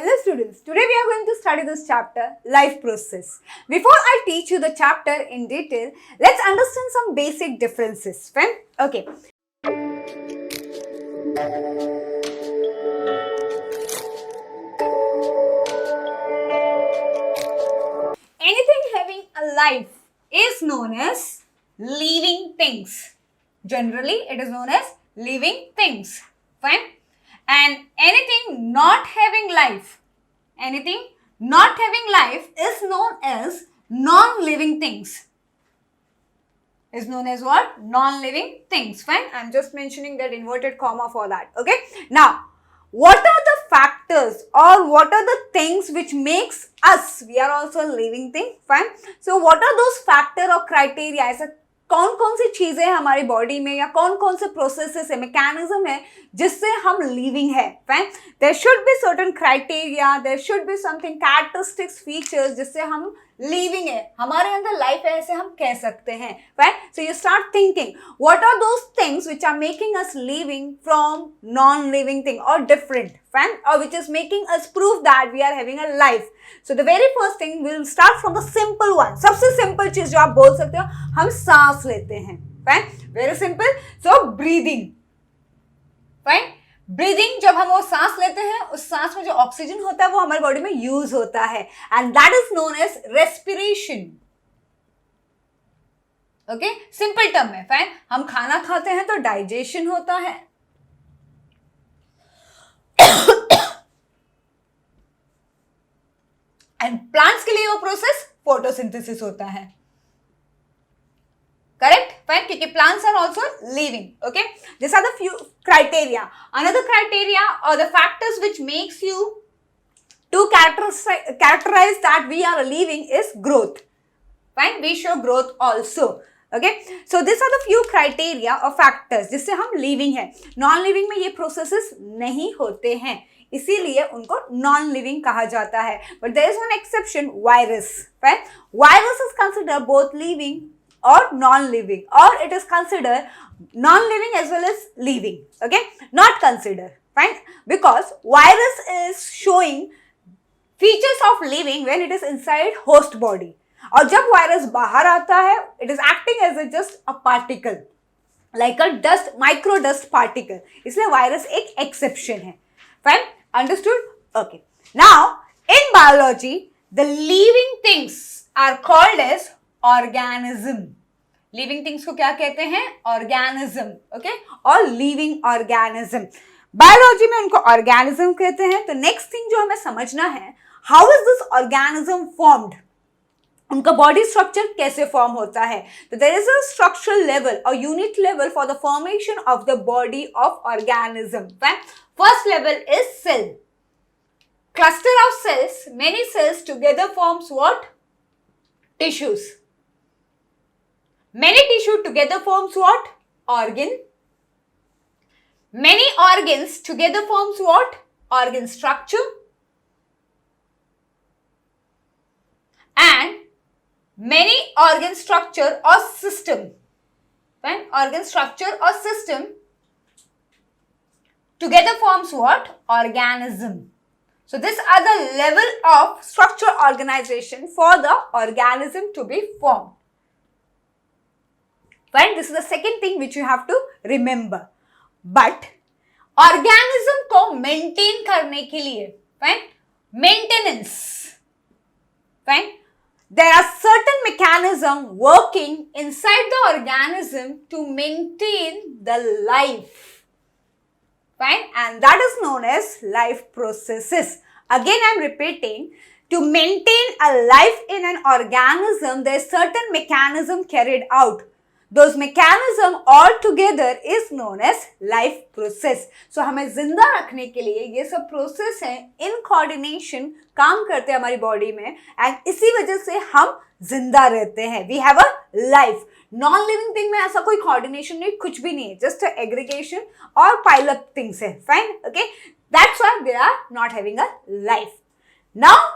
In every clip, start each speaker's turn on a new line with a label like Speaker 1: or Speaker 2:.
Speaker 1: Hello students, today we are going to study this chapter, life process. Before I teach you the chapter in detail, let's understand some basic differences. Fine? Okay. Anything having a life is known as living things. Generally, it is known as living things. Fine? And anything not having life is known as non-living things. Is known as what? Non-living things. Fine? I'm just mentioning that inverted comma for that. Okay? Now, what are the factors or what are the things which makes us, we are also a living thing. Fine? So, what are those factor or criteria? ऐसा कौन कौन सी चीजें हैं हमारी body में या कौन कौन से प्रोसेसेस है, मैकेनिज्म है जिससे हम लिविंग है. Fine, there should be certain criteria, there should be something characteristics features जिससे हम लिविंग है, हमारे अंदर लाइफ है ऐसे हम कह सकते हैं. Fine, so you start thinking what are those things which are making us living from non living thing और different. Fine, or which is making us prove that we are having a life. So the very first thing, we'll start from the simple one. सबसे simple चीज जो आप बोल सकते हो, हम सांस लेते हैं. Fine, very simple. So breathing. Fine, breathing जब हम वो सांस लेते हैं, उस सांस में जो ऑक्सीजन होता है वो हमारी बॉडी में यूज होता है, and that is known as respiration. Okay, simple term है. Fine, हम खाना खाते हैं तो डाइजेशन होता है. एंड प्लांट्स के लिए वो प्रोसेस फोटोसिंथेसिस होता है. करेक्ट? फाइन, क्योंकि plants are also living. Okay, this are the few criteria. Another criteria और the factors which makes you to characterize that we are living is growth. Fine, we show growth also. Okay, so these are the few criteria or factors जिससे हम living है. Non living में ये processes नहीं होते हैं, इसीलिए उनको नॉन लिविंग कहा जाता है. But there is one exception, virus. Right, virus is consider both living और नॉन लिविंग, और it is consider non living as well as living. Okay, not consider. Fine, because virus is showing features of living when it is inside host body, और जब virus बाहर आता है it is acting as a just a particle, like a dust, micro dust particle, इसलिए virus एक exception है. Fine, understood? Okay. Now, in biology, the living things are called as organism. Living things को क्या कहते हैं? Organism. Okay? और living organism. Biology में उनको organism कहते हैं. तो next thing जो हमें समझना है, how is this organism formed? उनका बॉडी स्ट्रक्चर कैसे फॉर्म होता है? तो there is a structural level और unit level for the formation of the body of organism. First level is cell. Cluster of cells, many cells together forms what? Tissues. Many tissue together forms what? Organ. Many organs together forms what? Organ structure. And many organ structure or system. When organ structure or system together forms what? Organism. So these are the level of structure organization for the organism to be formed. Right? This is the second thing which you have to remember. But organism को maintain करने के लिए, right? Maintenance. Right? There are certain mechanisms working inside the organism to maintain the life. Fine? And that is known as life processes. Again, I am repeating, to maintain a life in an organism, there is certain mechanism carried out. Those mechanism all together is known as life process. So हमें जिंदा रखने के लिए ये सब process हैं, in coordination काम करते हैं हमारी बॉडी में, एंड इसी वजह से हम जिंदा रहते हैं. We have a life. Non living thing में ऐसा कोई कोऑर्डिनेशन नहीं, कुछ भी नहीं है, जस्ट एग्रीगेशन और पाइल अप थिंग्स है. Fine, okay, that's why they are not having a life. Now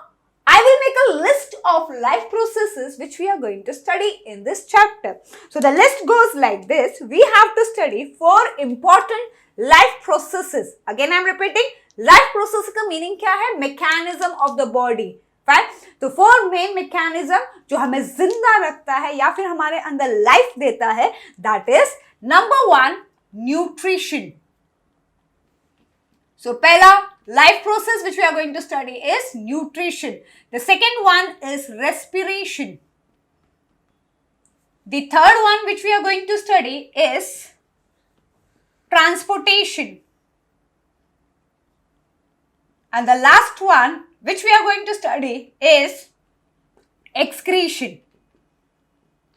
Speaker 1: I will make a list of life processes which we are going to study in this chapter. So the list goes like this. We have to study 4 important life processes. Again, I am repeating, life process का meaning क्या है? Mechanism of the body. Fine, तो 4 main mechanism जो हमें जिंदा रखता है या फिर हमारे अंदर लाइफ देता है, that is number 1 nutrition. So pehla life process which we are going to study is nutrition. The second one is respiration. The third one which we are going to study is transportation. And the last one which we are going to study is excretion.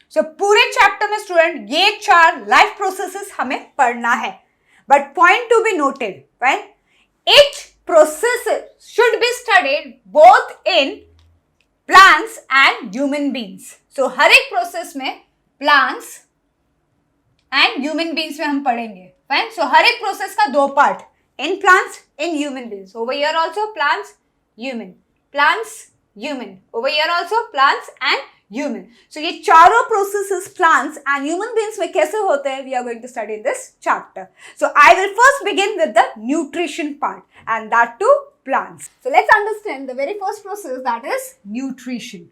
Speaker 1: So पूरे chapter में student ये 4 life processes हमें पढ़ना है. But point to be noted, right? Each process should be studied both in plants and human beings. So हर एक process में plants and human beings में हम पढ़ेंगे. Fine? So हर एक प्रोसेस का 2 part, in plants, in human beings. Over here also plants, human. Plants, human. Over here also plants and human. So ये चारों processes plants and human beings में कैसे होते हैं, we are going to study in this chapter. So I will first begin with the nutrition part, and that too plants. So let's understand the very first process, that is nutrition.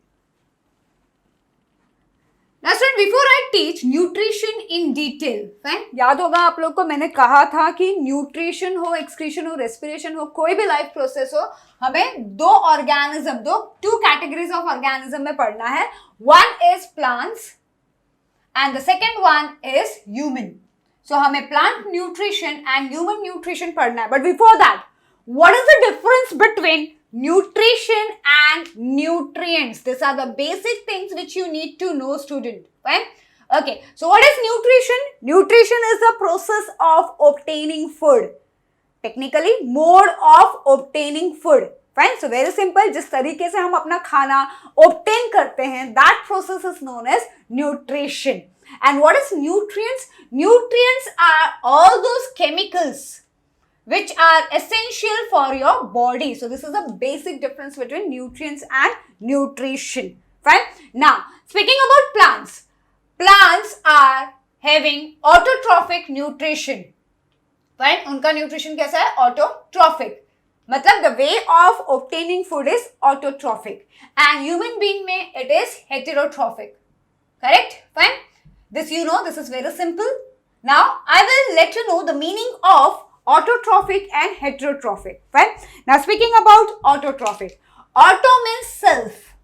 Speaker 1: Now student, before I teach nutrition in detail, fine? याद होगा आप लोग को मैंने कहा था कि nutrition हो, एक्सक्रीशन हो, रेस्पिरेशन हो, कोई भी लाइफ प्रोसेस हो, हमें 2 कैटेगरीज ऑफ ऑर्गेनिज्म में पढ़ना है. One is plants and the second one is human. So हमें plant nutrition and human nutrition पढ़ना है. But before that, what is the difference between nutrition and nutrients? These are the basic things which you need to know, student. Fine? Okay. So what is nutrition? Nutrition is the process of obtaining food. Technically, mode of obtaining food. Fine? So very simple. जिस तरीके से हम अपना खाना obtain करते हैं, that process is known as nutrition. And what is nutrients? Nutrients are all those chemicals which are essential for your body. So this is the basic difference between nutrients and nutrition. Fine? Now, speaking about plants. Plants are having autotrophic nutrition. Fine? उनका nutrition कैसा है? Autotrophic. मतलब the way of obtaining food is autotrophic. And human being में it is heterotrophic. Correct? Fine? This you know, this is very simple. Now, I will let you know the meaning of autotrophic and heterotrophic. Fine? Now speaking about autotrophic. Auto means self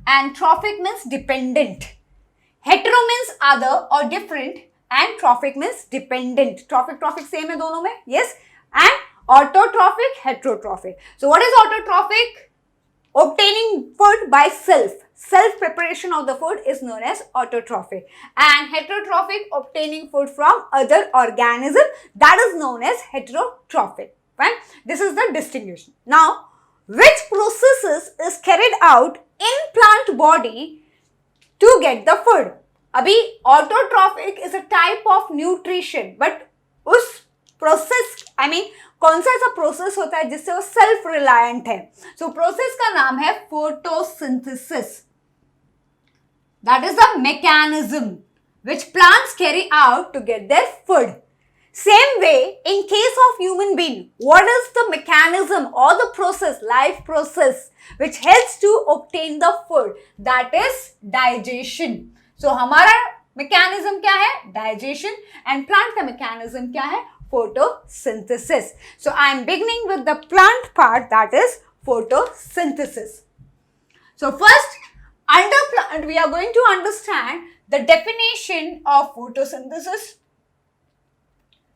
Speaker 1: and trophic means dependent. Hetero means other or different and trophic means dependent. Trophic same है दोनों में. Yes? And autotrophic, heterotrophic. So what is autotrophic? Obtaining food by self. Self preparation of the food is known as autotrophic. And heterotrophic, obtaining food from other organism, that is known as heterotrophic. Fine? This is the distinction. Now, which processes is carried out in plant body to get the food? अभी autotrophic is a type of nutrition, but उस process, I mean, कौन सा ऐसा process होता है जिससे वो self reliant है? सो प्रोसेस का नाम है photosynthesis. That is the mechanism which plants carry out to get their food. Same way, in case of human being, what is the mechanism or the process, life process, which helps to obtain the food? That is digestion. So हमारा mechanism क्या है? Digestion. And plant का mechanism क्या है? Photosynthesis. So I am beginning with the plant part, that is photosynthesis. So first, under plant we are going to understand the definition of photosynthesis.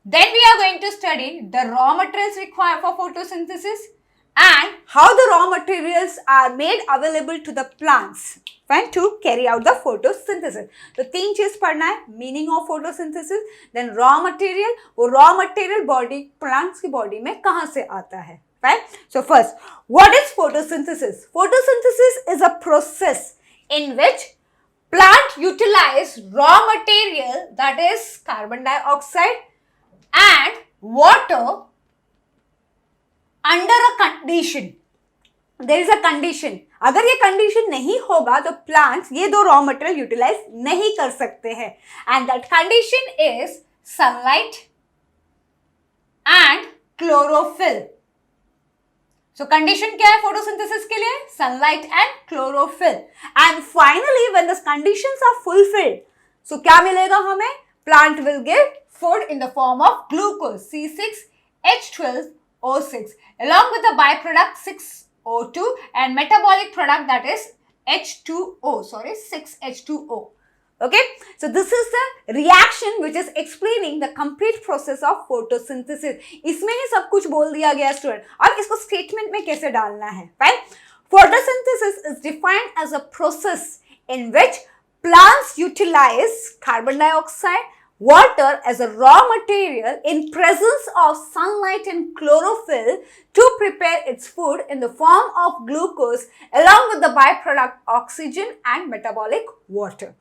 Speaker 1: Then we are going to study the raw materials required for photosynthesis and how the raw materials are made available to the plants, fine, to carry out the photosynthesis. तो 3 चीज पढ़ना है. Meaning of photosynthesis, then raw material. वो raw material body, plants की body में कहाँ से आता है? Fine. So first, what is photosynthesis? Photosynthesis is a process in which plant utilize raw material, that is carbon dioxide and water under a condition. There is a condition. अगर ये condition नहीं होगा तो plants ये 2 raw material utilize नहीं कर सकते हैं. And that condition is sunlight and chlorophyll. So condition क्या है photosynthesis के लिए? Sunlight and chlorophyll. And finally, when the conditions are fulfilled, so क्या मिलेगा हमें? Plant will give food in the form of glucose, C6H12O6, along with the byproduct 6O2 and metabolic product that is H2O, 6H2O. Okay, so this is the reaction which is explaining the complete process of photosynthesis. इसमें ही सब कुछ बोल दिया गया student. अब इसको statement में कैसे डालना है? Right? Photosynthesis is defined as a process in which plants utilize carbon dioxide, water as a raw material in presence of sunlight and chlorophyll to prepare its food in the form of glucose along with the byproduct oxygen and metabolic water.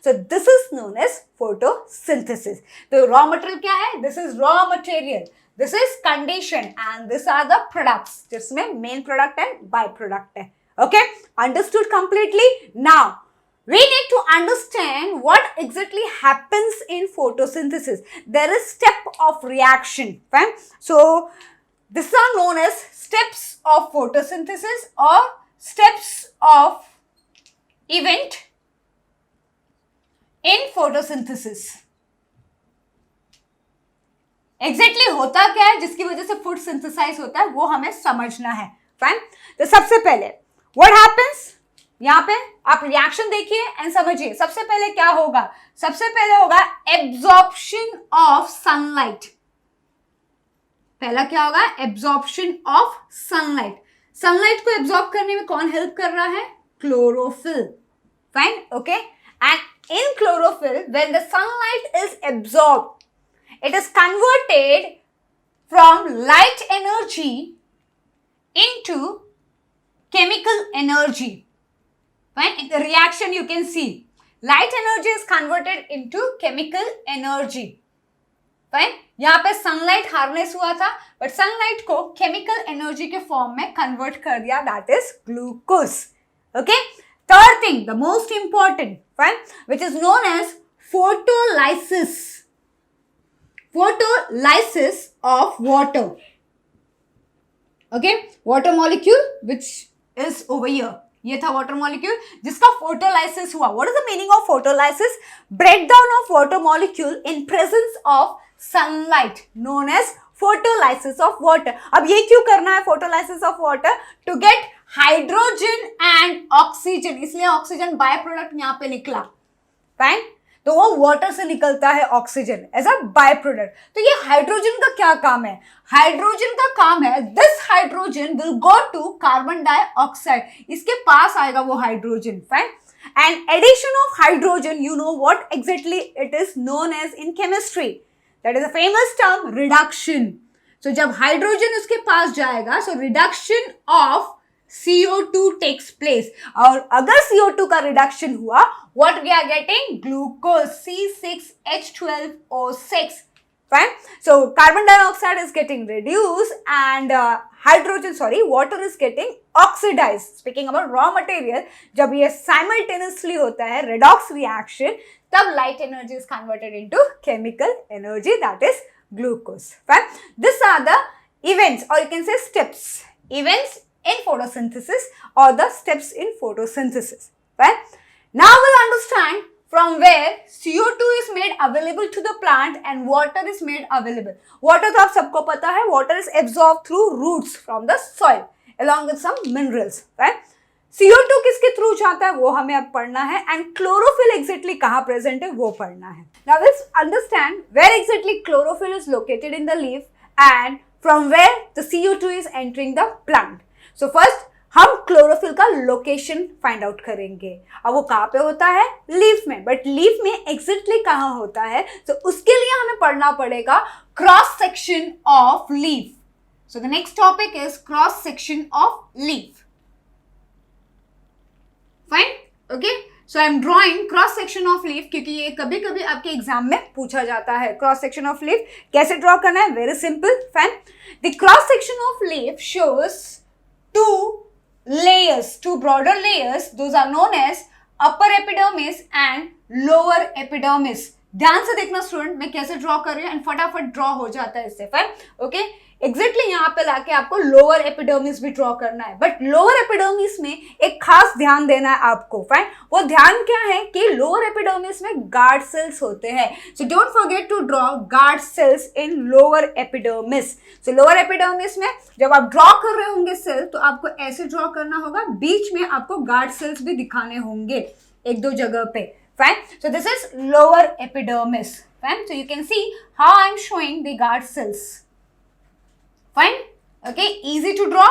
Speaker 1: So this is known as photosynthesis. The raw material क्या है? This is raw material. This is condition and these are the products. जिसमें main product and byproduct है. Okay? Understood completely? Now, we need to understand what exactly happens in photosynthesis. There is step of reaction. Fine? So, these are known as steps of photosynthesis or steps of event in photosynthesis. Exactly होता क्या है जिसकी वजह से food synthesise होता है वो हमें समझना है. फाइन. तो सबसे पहले what happens, यहाँ पे आप रिएक्शन देखिए एंड समझिए. सबसे पहले क्या होगा? सबसे पहले होगा एब्जॉर्प्शन ऑफ सनलाइट. पहला क्या होगा? Absorption of sunlight. सनलाइट को एब्जॉर्ब करने में कौन हेल्प कर रहा है? Chlorophyll. Fine. Okay. And in chlorophyll, when the sunlight is absorbed, it is converted from light energy into chemical energy. Fine. In the reaction you can see light energy is converted into chemical energy. Fine. यहाँ पे sunlight harness हुआ था but sunlight को chemical energy के form में convert कर दिया, that is glucose. Okay. Third thing, the most important, fine, which is known as photolysis. Photolysis of water. Okay, water molecule which is over here. ये था water molecule जिसका photolysis हुआ. What is the meaning of photolysis? Breakdown of water molecule in presence of sunlight, known as photolysis of water. अब ये क्यों करना है photolysis of water? To get hydrogen and oxygen. इसलिए ऑक्सीजन बाय प्रोडक्ट यहाँ पे निकला. फाइन. तो वो वाटर से निकलता है oxygen as a by product. तो ये हाइड्रोजन का क्या काम है? हाइड्रोजन का काम है this hydrogen will go to carbon dioxide. इसके पास आएगा वो hydrogen. Fine. And addition of hydrogen, you know what exactly it is known as in chemistry. That is a famous term reduction. So जब hydrogen उसके पास जाएगा so reduction of CO2 takes place. और अगर CO2 का reduction हुआ, what we are getting? Glucose, C6H12O6. Fine. So carbon dioxide is getting reduced and water is getting oxidized. Speaking about raw material, जब ये simultaneously होता है redox reaction, तब light energy is converted into chemical energy, that is glucose. Fine. These are the events or you can say steps. Events in photosynthesis or the steps in photosynthesis. Right? Now we'll understand from where CO2 is made available to the plant and water is made available. Water तो आप सबको पता है, water is absorbed through roots from the soil along with some minerals. Right? CO2 किसके through जाता है वो हमें अब पढ़ना है and chlorophyll exactly कहाँ present है वो पढ़ना है. Now let's understand where exactly chlorophyll is located in the leaf and from where the CO2 is entering the plant. So first हम क्लोरोफिल का लोकेशन फाइंड आउट करेंगे. अब वो कहाँ पे होता है? लीफ में. बट लीफ में एग्जैक्टली कहाँ होता है? तो उसके लिए हमें पढ़ना पड़ेगा cross section of leaf. So the next topic is cross section of leaf. Fine. Okay. So I am drawing cross section of leaf क्योंकि ये कभी कभी आपके एग्जाम में पूछा जाता है. क्रॉस सेक्शन ऑफ लीफ कैसे ड्रॉ करना है? Very simple. Fine. The cross section of leaf shows two layers, two broader layers. Those are known as upper epidermis and lower epidermis. ध्यान से देखना स्टूडेंट, मैं कैसे ड्रॉ कर रही हूँ एंड फटाफट ड्रॉ हो जाता है इससे. फाइन. ओके. एग्जैक्टली यहाँ पे लाके आपको लोअर एपिडर्मिस भी ड्रॉ करना है, बट लोअर एपिडर्मिस में एक खास ध्यान देना है आपको, फाइन। वो ध्यान क्या है कि लोअर एपिडर्मिस में गार्ड सेल्स होते हैं, so don't forget to draw guard cells in lower epidermis. So lower epidermis में जब आप ड्रॉ कर रहे होंगे सेल, तो आपको ऐसे ड्रॉ करना होगा, बीच में आपको गार्ड सेल्स भी दिखाने होंगे एक दो जगह पे, fine. So this is lower epidermis, fine. So you can see how I am showing the guard cells, fine, okay, easy to draw,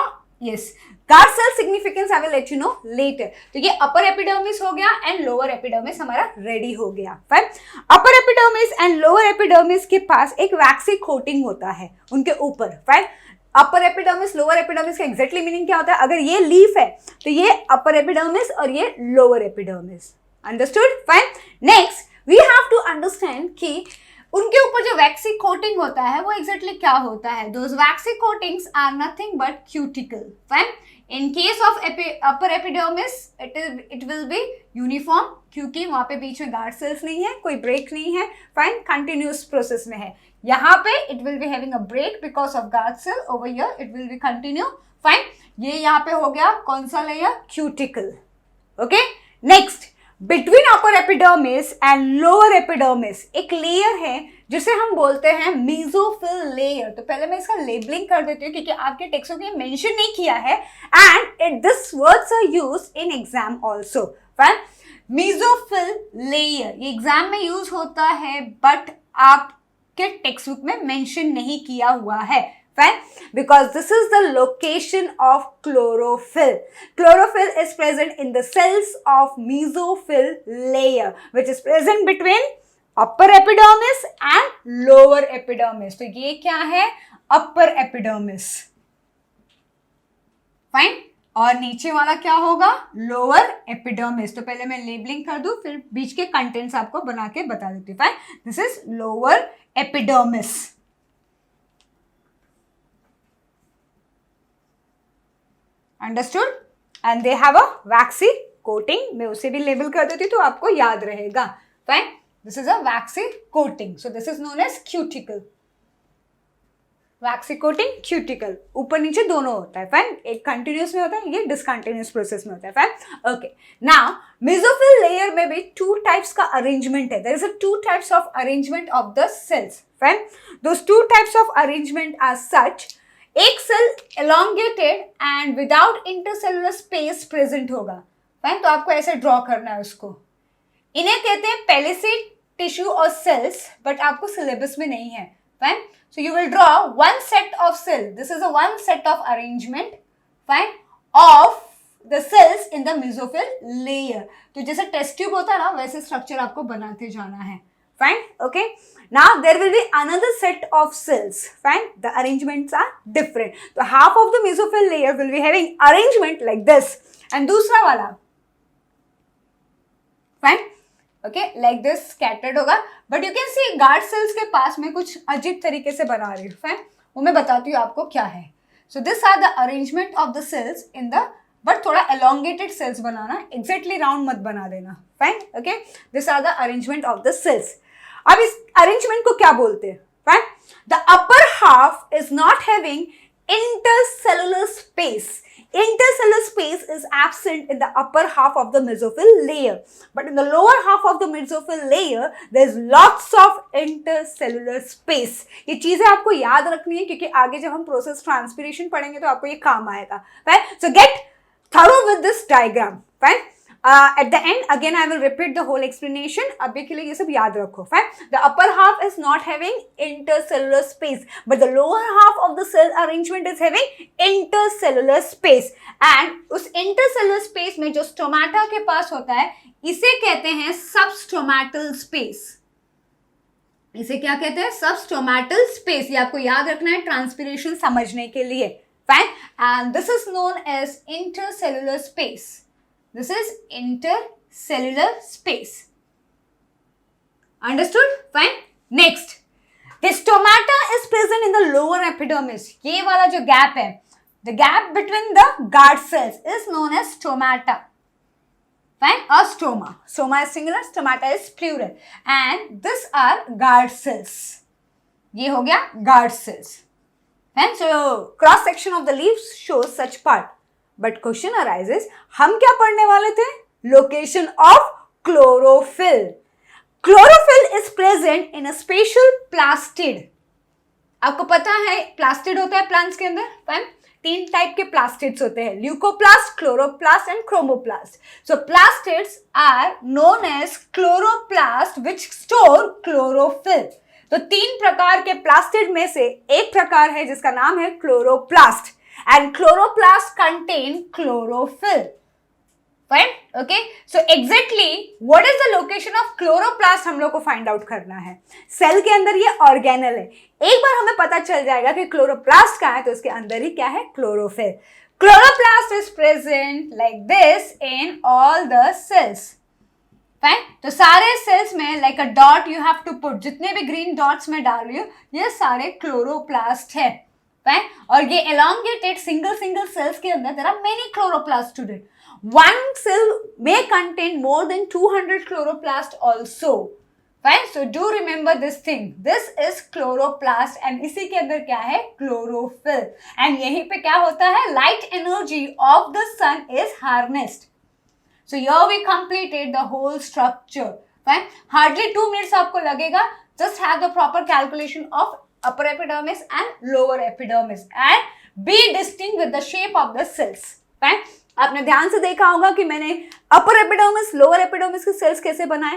Speaker 1: yes. Guard cell significance I will let you know later. तो ये upper epidermis हो गया and lower epidermis हमारा ready हो गया, fine. Upper epidermis and lower epidermis के पास एक waxy coating होता है उनके ऊपर, fine. Upper epidermis lower epidermis का एग्जैक्टली मीनिंग क्या होता है? अगर ये लीफ है तो ये अपर एपिडर्मिस और ये lower epidermis, understood, fine. Next we have to understand कि उनके ऊपर जो वैक्सी कोटिंग होता है वो एग्जैक्टली क्या होता है? Those waxy coatings are nothing but cuticle, fine. In case of upper epidermis it will be uniform, क्योंकि वहां पे बीच में गार्ड सेल्स नहीं है, कोई ब्रेक नहीं है, फाइन, कंटिन्यूस प्रोसेस में है। यहाँ पे it will be having a break because of guard cell, over here it will be continue, fine. ये यहाँ पे हो गया कौन सा layer? Cuticle, okay. Next, between upper epidermis and lower epidermis एक लेयर है जिसे हम बोलते हैं मेसोफिल लेयर। तो पहले मैं इसका लेबलिंग कर देती हूँ क्योंकि आपके टेक्स्टों में मेंशन नहीं किया है, and this words are used in exam also, fine. Mesophyll layer ये एग्जाम में यूज होता है, बट आपके टेक्स्ट बुक में मेंशन नहीं किया हुआ है, fine, because this is the location of chlorophyll. Chlorophyll is present in the cells of mesophyll layer, which is present between upper epidermis and lower epidermis. तो ये क्या है? upper epidermis, fine। और नीचे वाला क्या होगा? lower epidermis। तो पहले मैं लेबलिंग कर दूं, फिर बीच के कंटेंट्स आपको बना के बता देती हूँ, fine. This is lower epidermis, understood, and they have a waxy coating. मैं उसे भी लेबल कर देती हूँ तो आपको याद रहेगा, fine. This is a waxy coating, so this is known as cuticle. Waxy coating, cuticle, ऊपर नीचे दोनों होता है, फाइन। एक कंटिन्यूस में होता है, ये डिसकंटिन्यूस प्रोसेस में होता है, fine, okay. Now mesophyll layer में भी टू टाइप्स का अरेंजमेंट है। There is a two types of arrangement of the cells, fine. Those two types of arrangement are such, एक cell elongated and without intercellular space present होगा, fine. तो आपको ऐसे draw करना है उसको। इन्हें कहते हैं पेलिसेड टिश्यू और सेल्स, बट आपको सिलेबस में नहीं है, fine. So you will draw one set of cell, this is a one set of arrangement, fine, of the cells in the mesophyll layer. तो जैसे टेस्ट ट्यूब होता है ना, वैसे स्ट्रक्चर आपको बनाते जाना है, fine, okay. Now there will be another set of cells, fine. The arrangements are different. So half of the mesophyll layer will be having arrangement like this, and दूसरा वाला, fine, okay, like this scattered होगा। But you can see guard cells के पास में कुछ अजीब तरीके से बना रही हूँ, fine, वो मैं बताती हूँ आपको क्या है। So these are the arrangement of the cells in the, but थोड़ा elongated cells बनाना, exactly round मत बना देना, fine, okay. These are the arrangement of the cells. अब इस अरेंजमेंट को क्या बोलते हैं? Fine, the upper half is not having intercellular space. Intercellular space is absent in the upper half of the mesophyll layer, but in the lower half of the mesophyll layer there is lots of intercellular space. ये चीजें आपको याद रखनी है क्योंकि आगे जब हम प्रोसेस ट्रांसपिरेशन पढ़ेंगे तो आपको ये काम आएगा, fine. So get thorough with this diagram, fine. At the end again I will repeat the whole explanation. अभी के लिए ये सब याद रखो, fine. The upper half is not having intercellular space, but the lower half of the cell arrangement is having intercellular space. And उस intercellular space में जो stomata के पास होता है, इसे कहते हैं substomatal space. इसे क्या कहते हैं? substomatal space. ये आपको याद रखना है ट्रांसपिरेशन समझने के लिए, fine. And this is known as intercellular space. This is intercellular space. Understood? Fine. Next, the stomata is present in the lower epidermis. ये वाला जो gap है, the gap between the guard cells is known as stomata. Fine. Or stoma. Stoma is singular, stomata is plural. And these are guard cells. ये हो गया guard cells. And so cross section of the leaves shows such part. But question arises, हम क्या पढ़ने वाले थे? Location of chlorophyll. Chlorophyll is present in a special plastid. आपको पता है प्लास्टिड होता है प्लांट्स के अंदर, फाइन? 3 टाइप के प्लास्टिड्स होते हैं, leucoplast, chloroplast and chromoplast. So plastids are known as chloroplast which store chlorophyll. तो 3 प्रकार के प्लास्टिड में से एक प्रकार है जिसका नाम है chloroplast, and chloroplast contain chlorophyll. Fine, okay. So exactly what is the location of chloroplast हम लोग को फाइंड आउट करना है. सेल के अंदर ये ऑर्गेनल है. एक बार हमें पता चल जाएगा कि क्लोरोप्लास्ट कहाँ है तो उसके अंदर ही क्या है? Chlorophyll. Chloroplast is present like this in all the cells. Fine, तो सारे सेल्स में like a dot you have to put, जितने भी ग्रीन डॉट्स में डाल रही हो ये सारे क्लोरोप्लास्ट है. फाइन, और ये elongated सिंगल सेल्स के अंदर there are many chloroplast student. One cell may contain more than 200 chloroplast also. Fine, so do remember this thing. This is chloroplast and इसी के अंदर क्या है? Chlorophyll. And यहीं पे क्या होता है? Light energy of the sun is harnessed. So here we completed the whole structure. Fine, hardly 2 minutes आपको लगेगा. Just have the proper calculation of upper epidermis and lower epidermis and be distinct with the shape of the cells. Fine. आपने ध्यान से देखा होगा कि मैंने upper epidermis, lower epidermis के सेल्स कैसे बनाए,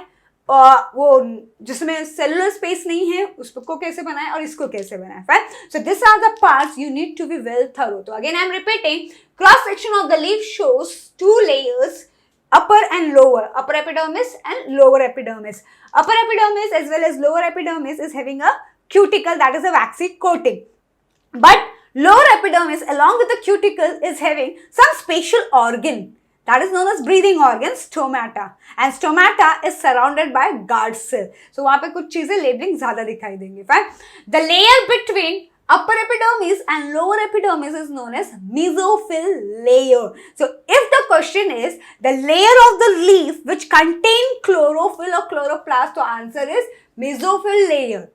Speaker 1: वो जिसमें सेलुलर स्पेस नहीं है उसको कैसे बनाए और इसको कैसे बनाए. Fine, so this are the parts you need to be well thorough. तो again I am repeating, cross section of the leaf shows 2 layers, upper and lower, upper epidermis and lower epidermis. Upper epidermis as well as lower epidermis is having a cuticle, that is a waxy coating. But lower epidermis along with the cuticle is having some special organ that is known as breathing organ, stomata, and stomata is surrounded by guard cell. So वहाँ पे कुछ चीजें labelling ज्यादा दिखाई देंगी. Fine. The layer between upper epidermis and lower epidermis is known as mesophyll layer. So if the question is the layer of the leaf which contain chlorophyll or chloroplast, the answer is mesophyll layer.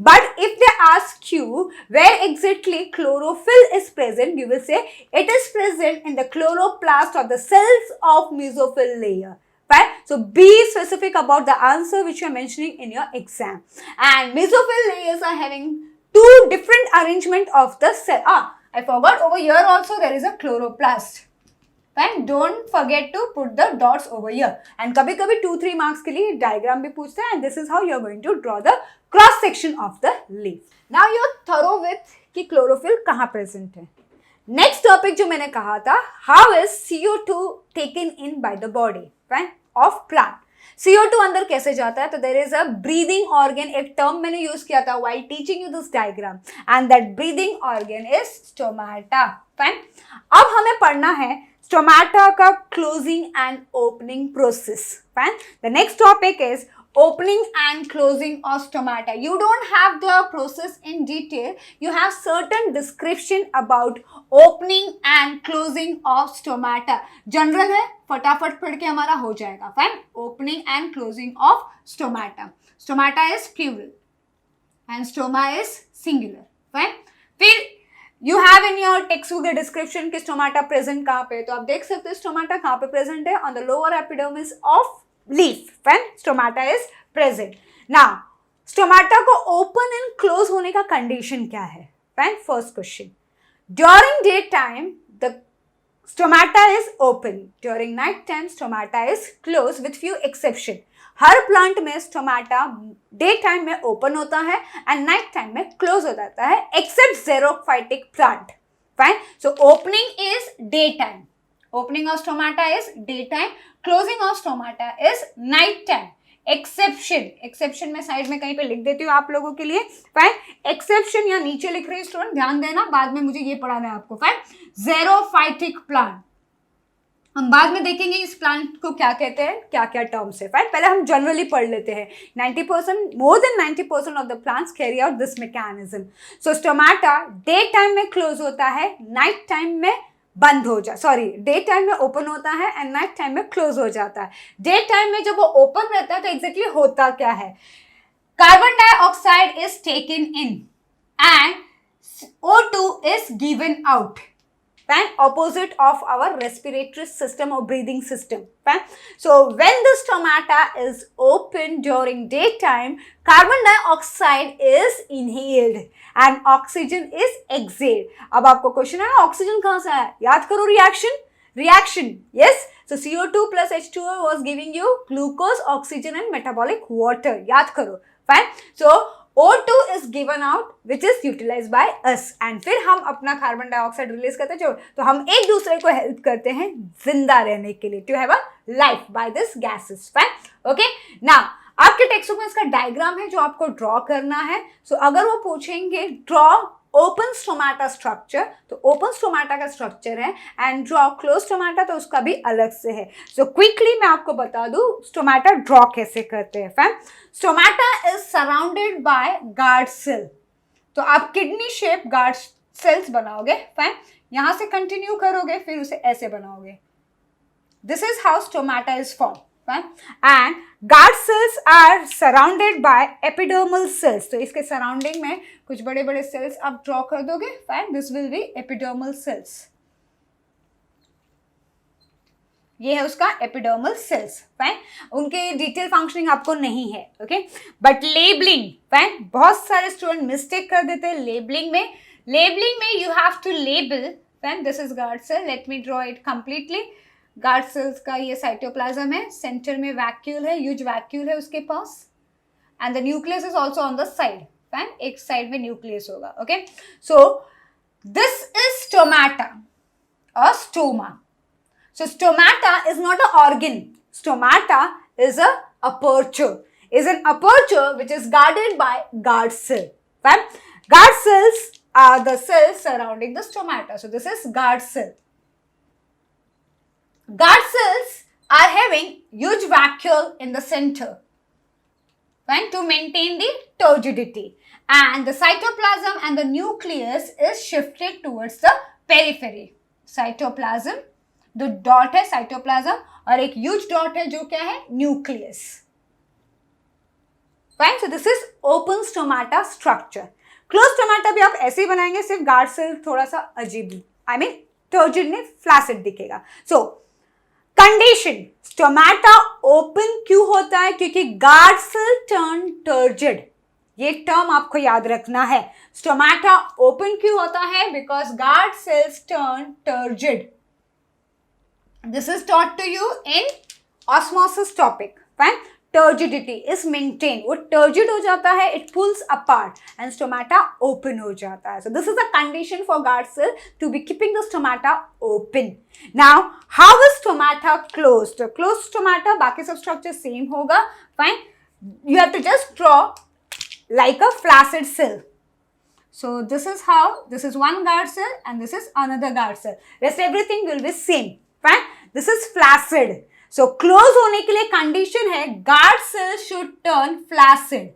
Speaker 1: But if they ask you where exactly chlorophyll is present, you will say it is present in the chloroplast or the cells of mesophyll layer. Fine. So be specific about the answer which you are mentioning in your exam. And mesophyll layers are having 2 different arrangement of the cell. I forgot, over here also there is a chloroplast. Fine. Don't forget to put the dots over here. And कभी-कभी 2-3 marks के लिए diagram भी पूछते हैं, and this is how you are going to draw the cross section of the leaf. Now you are thorough with कि chlorophyll कहाँ present है. Next topic जो मैंने कहा था, how is CO2 taken in by the body, fine, of plant. CO2 अंदर कैसे जाता है? तो there is a breathing organ, एक term मैंने use किया था while teaching you this diagram, and that breathing organ is stomata. Fine. अब हमें पढ़ना है stomata का closing and opening process. Fine. The next topic is opening and closing of stomata. You don't have the process in detail. You have certain description about opening and closing of stomata. General है, फटाफट पढ़ के हमारा हो जाएगा. Fine. Opening and closing of stomata. Stomata is plural and stoma is singular. Fine. फिर you have in your textbook the description कि stomata present कहाँ पे, तो आप देख सकते हो stomata कहाँ पे present है, on the lower epidermis of leaf. Fine. Stomata is present. Now stomata को open and close होने का condition क्या है? Fine. First question. During daytime the stomata is open. During night time stomata is closed with few exception. हर plant में stomata day time में open होता है एंड नाइट टाइम में क्लोज हो जाता है except xerophytic plant. Fine. So opening is day time, opening of stomata is day time, closing of stomata is night time. Exception में side में कहीं पे लिख देती हूँ आप लोगों के लिए. फाइन. एक्सेप्शन या नीचे लिख रही स्टूडेंट, ध्यान देना, बाद में मुझे ये पढ़ाना है आपको. फाइन. ज़ेरोफाइटिक प्लांट, हम बाद में देखेंगे इस प्लांट को क्या कहते हैं, क्या क्या टर्म्स है. फाइन. पहले हम जनरली पढ़ लेते हैं. 90%, more than 90% of the plants carry out this mechanism. So stomata day time में क्लोज होता है, नाइट टाइम में बंद हो डे टाइम में ओपन होता है एंड नाइट टाइम में क्लोज हो जाता है. डे टाइम में जब वो ओपन रहता है तो एग्जैक्टली होता क्या है, carbon dioxide is taken in and O2 is given out. Fine, opposite of our respiratory system or breathing system. Fine. So when the stomata is open during daytime, carbon dioxide is inhaled and oxygen is exhaled. अब आपको question है oxygen कहाँ से आया? याद करो reaction. Yes. So CO2 plus H2O was giving you glucose, oxygen and metabolic water. याद करो. Fine. So O2 is given out which is utilized by us and फिर हम अपना कार्बन डाइऑक्साइड रिलीज करते हैं तो हम एक दूसरे को हेल्प करते हैं जिंदा रहने के लिए, to have a life by this gases. Fine. Okay. Now आपके टेक्स्ट बुक में इसका डायग्राम है जो आपको ड्रॉ करना है. सो अगर वो पूछेंगे ड्रॉ ओपन स्टोमाटा स्ट्रक्चर, तो ओपन स्टोमाटा का स्ट्रक्चर है एंड ड्रॉ क्लोज स्टोमाटा तो उसका भी अलग से है. सो क्विकली मैं आपको बता दूं स्टोमाटा ड्रॉ कैसे करते हैं. Fine, stomata is surrounded by guard cell. तो आप किडनी शेप गार्ड सेल्स बनाओगे. फाइन. यहां से कंटिन्यू करोगे फिर उसे ऐसे बनाओगे. This is how stomata is form. And guard cells are surrounded by epidermal cells. तो इसके सराउंडिंग में कुछ बड़े बड़े सेल्स आप ड्रॉ कर दोगे. Fine. This will be epidermal cells. ये है उसका एपिडर्मल सेल्स. फाइन. उनके डिटेल फंक्शनिंग आपको नहीं है. ओके. बट लेबलिंग, फाइन, बहुत सारे स्टूडेंट मिस्टेक कर देते हैं लेबलिंग में you have to label. Fine. This is guard cell. Let me draw it completely. Guard cells का ये साइटोप्लाज्म है. सेंटर में वैक्यूल है, ह्यूज वैक्यूल है उसके पास. And the nucleus is also on the side. Fine. एक साइड में न्यूक्लियस होगा. Okay. So this is stomata और stoma. So stomata is not an organ. Stomata is a aperture. Is an aperture which is guarded by guard cell. Fine. Guard cells are the cells surrounding the stomata. So this is guard cell. Guard cells are having huge vacuole in the center. Fine. To maintain the turgidity. And the cytoplasm and the nucleus is shifted towards the periphery. Cytoplasm, जो dot है cytoplasm और एक huge dot है जो क्या है nucleus. Fine. So this is open stomata structure. Close stomata भी आप ऐसे ही बनाएंगे, सिर्फ गार्ड सेल थोड़ा सा अजीब, आई मीन टर्जिड में फ्लैसिड दिखेगा. सो कंडीशन, स्टोमाटा ओपन क्यों होता है? क्योंकि गार्ड सेल टर्न टर्जिड. ये टर्म आपको याद रखना है. स्टोमाटा ओपन क्यों होता है? Because guard cells turn turgid. This is taught to you in osmosis topic. Fine. Turgidity is maintained. वो turgid हो जाता है, it pulls apart and stomata open हो जाता है. So this is a condition for guard cell to be keeping the stomata open. Now, how is stomata closed? तो closed stomata बाकी सब structure same होगा. Fine. You have to just draw like a flaccid cell. So this is how, this is one guard cell and this is another guard cell. Rest everything will be same. Fine. This is flaccid. So close होने के लिए condition है guard cell should turn flaccid.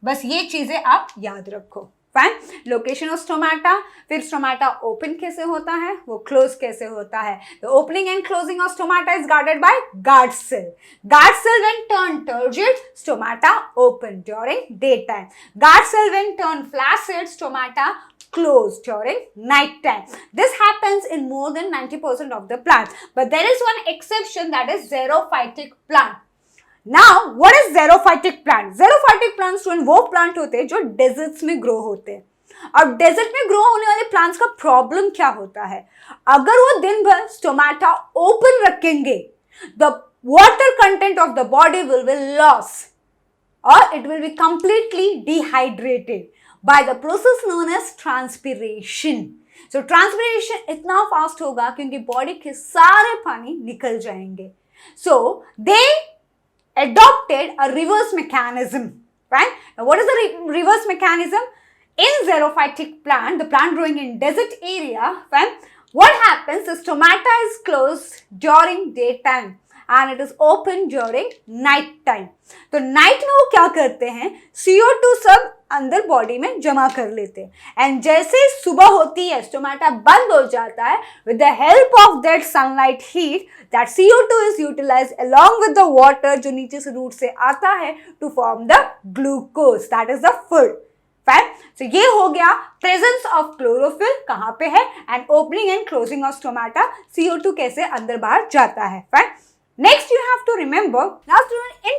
Speaker 1: बस ये चीजें आप याद रखो. फाइन. लोकेशन ऑफ स्टोमाटा, फिर स्टोमाटा ओपन कैसे होता है, वो क्लोज कैसे होता है. The opening and closing of stomata is guarded by guard cell. Guard cell when turn turgid, stomata open during day time. Guard cell when turn flaccid, stomata closed during night time. This happens in more than 90% of the plants. But there is one exception, that is xerophytic plant. Now, what is xerophytic plant? Xerophytic plants student वो plant होते हैं जो deserts में grow होते हैं. अब desert में grow होने वाले plants का problem क्या होता है? अगर वो दिन भर stomata open रखेंगे, the water content of the body will be lost or it will be completely dehydrated by the process known as transpiration. So transpiration इतना fast होगा क्योंकि body के सारे पानी निकल जाएंगे. So they adopted a reverse mechanism. Right? Now what is the reverse mechanism? In xerophytic plant, the plant growing in desert area, right? What happens? The stomata is closed during daytime and it is open during night time. तो night में वो क्या करते हैं, CO2 सब अंदर body में जमा कर लेते हैं एंड जैसे सुबह होती है स्टोमाटा बंद हो जाता है. With the help of that sunlight heat, that CO2 is utilised along with the water जो नीचे से रूट से आता है to form the glucose, that is the food. Fine. तो ये हो गया प्रेजेंस ऑफ क्लोरोफिल कहाँ पे है and opening and closing of stomata, CO2 कैसे अंदर बाहर जाता है। Fine. Next you have to remember, now student in